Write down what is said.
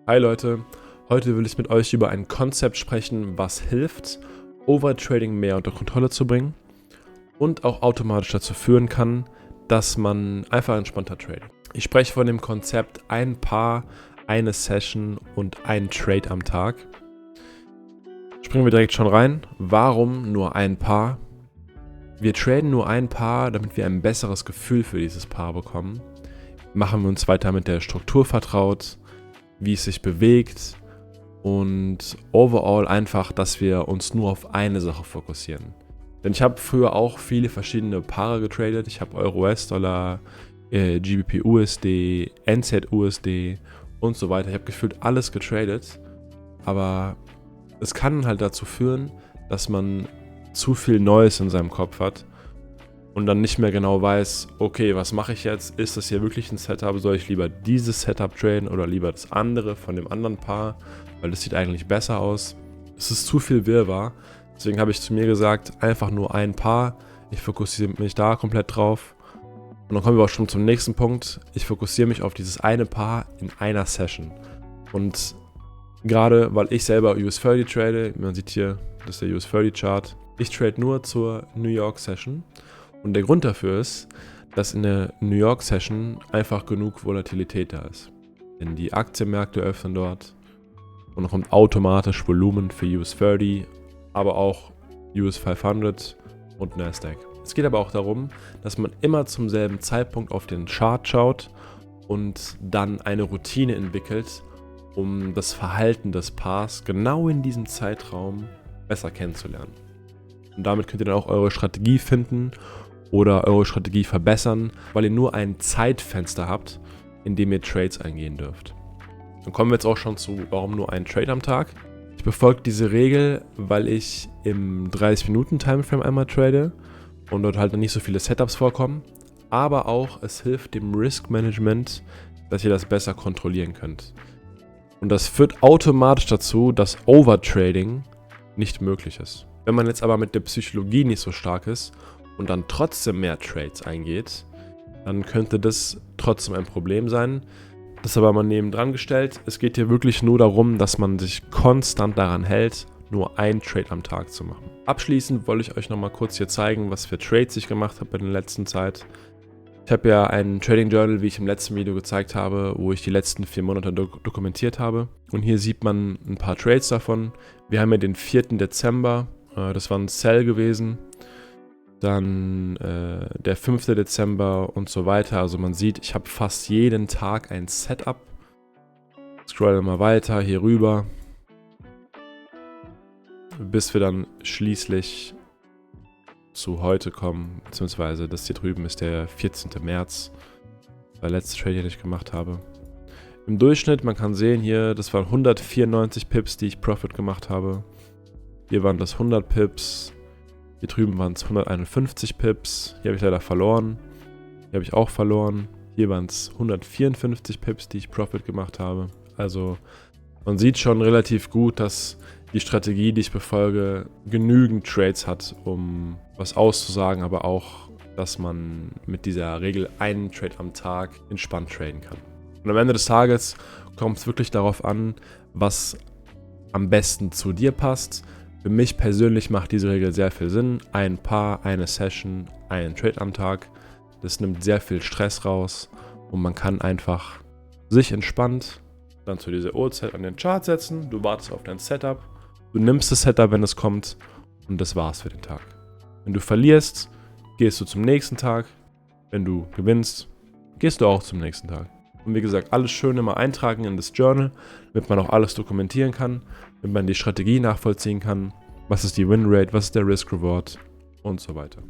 Hi Leute, heute will ich mit euch über ein Konzept sprechen, was hilft, Overtrading mehr unter Kontrolle zu bringen und auch automatisch dazu führen kann, dass man einfach entspannter tradet. Ich spreche von dem Konzept ein Paar, eine Session und ein Trade am Tag. Springen wir direkt schon rein. Warum nur ein Paar? Wir traden nur ein Paar, damit wir ein besseres Gefühl für dieses Paar bekommen. Machen wir uns weiter mit der Struktur vertraut, wie es sich bewegt und overall einfach, dass wir uns nur auf eine Sache fokussieren. Denn ich habe früher auch viele verschiedene Paare getradet. Ich habe Euro, US-Dollar, GBP, USD, NZ, USD und so weiter. Ich habe gefühlt alles getradet, aber es kann halt dazu führen, dass man zu viel Neues in seinem Kopf hat und dann nicht mehr genau weiß, okay, was mache ich jetzt? Ist das hier wirklich ein Setup? Soll ich lieber dieses Setup traden oder lieber das andere von dem anderen Paar? Weil das sieht eigentlich besser aus. Es ist zu viel Wirrwarr. Deswegen habe ich zu mir gesagt, einfach nur ein Paar. Ich fokussiere mich da komplett drauf. Und dann kommen wir auch schon zum nächsten Punkt. Ich fokussiere mich auf dieses eine Paar in einer Session. Und gerade weil ich selber US30 trade, man sieht hier, das ist der US30 Chart. Ich trade nur zur New York Session. Und der Grund dafür ist, dass in der New York Session einfach genug Volatilität da ist. Denn die Aktienmärkte öffnen dort und dann kommt automatisch Volumen für US30, aber auch US 500 und Nasdaq. Es geht aber auch darum, dass man immer zum selben Zeitpunkt auf den Chart schaut und dann eine Routine entwickelt, um das Verhalten des Paars genau in diesem Zeitraum besser kennenzulernen. Und damit könnt ihr dann auch eure Strategie finden oder eure Strategie verbessern, weil ihr nur ein Zeitfenster habt, in dem ihr Trades eingehen dürft. Dann kommen wir jetzt auch schon zu, warum nur ein Trade am Tag. Ich befolge diese Regel, weil ich im 30-Minuten-Timeframe einmal trade und dort halt nicht so viele Setups vorkommen, aber auch es hilft dem Risk-Management, dass ihr das besser kontrollieren könnt. Und das führt automatisch dazu, dass Overtrading nicht möglich ist. Wenn man jetzt aber mit der Psychologie nicht so stark ist und dann trotzdem mehr Trades eingeht, dann könnte das trotzdem ein Problem sein. Das ist aber mal nebendran gestellt. Es geht hier wirklich nur darum, dass man sich konstant daran hält, nur ein Trade am Tag zu machen. Abschließend wollte ich euch nochmal kurz hier zeigen, was für Trades ich gemacht habe in der letzten Zeit. Ich habe ja ein Trading Journal, wie ich im letzten Video gezeigt habe, wo ich die letzten 4 Monate dokumentiert habe. Und hier sieht man ein paar Trades davon. Wir haben ja den 4. Dezember, das war ein Sell gewesen. Dann der 5. Dezember und so weiter. Also man sieht, ich habe fast jeden Tag ein Setup. Scroll mal weiter hier rüber, bis wir dann schließlich zu heute kommen, beziehungsweise das hier drüben ist der 14. März, der letzte Trade, den ich gemacht habe. Im Durchschnitt, man kann sehen hier, das waren 194 Pips, die ich Profit gemacht habe. Hier waren das 100 Pips. Hier drüben waren es 151 Pips. Hier habe ich leider verloren. Hier habe ich auch verloren. Hier waren es 154 Pips, die ich Profit gemacht habe. Also man sieht schon relativ gut, dass die Strategie, die ich befolge, genügend Trades hat, um was auszusagen, aber auch, dass man mit dieser Regel einen Trade am Tag entspannt traden kann. Und am Ende des Tages kommt es wirklich darauf an, was am besten zu dir passt. Für mich persönlich macht diese Regel sehr viel Sinn. Ein Paar, eine Session, einen Trade am Tag. Das nimmt sehr viel Stress raus und man kann einfach sich entspannt dann zu dieser Uhrzeit an den Chart setzen. Du wartest auf dein Setup. Du nimmst das Setup, wenn es kommt, und das war's für den Tag. Wenn du verlierst, gehst du zum nächsten Tag. Wenn du gewinnst, gehst du auch zum nächsten Tag. Und wie gesagt, alles schön immer eintragen in das Journal, damit man auch alles dokumentieren kann, damit man die Strategie nachvollziehen kann, was ist die Winrate, was ist der Risk Reward und so weiter.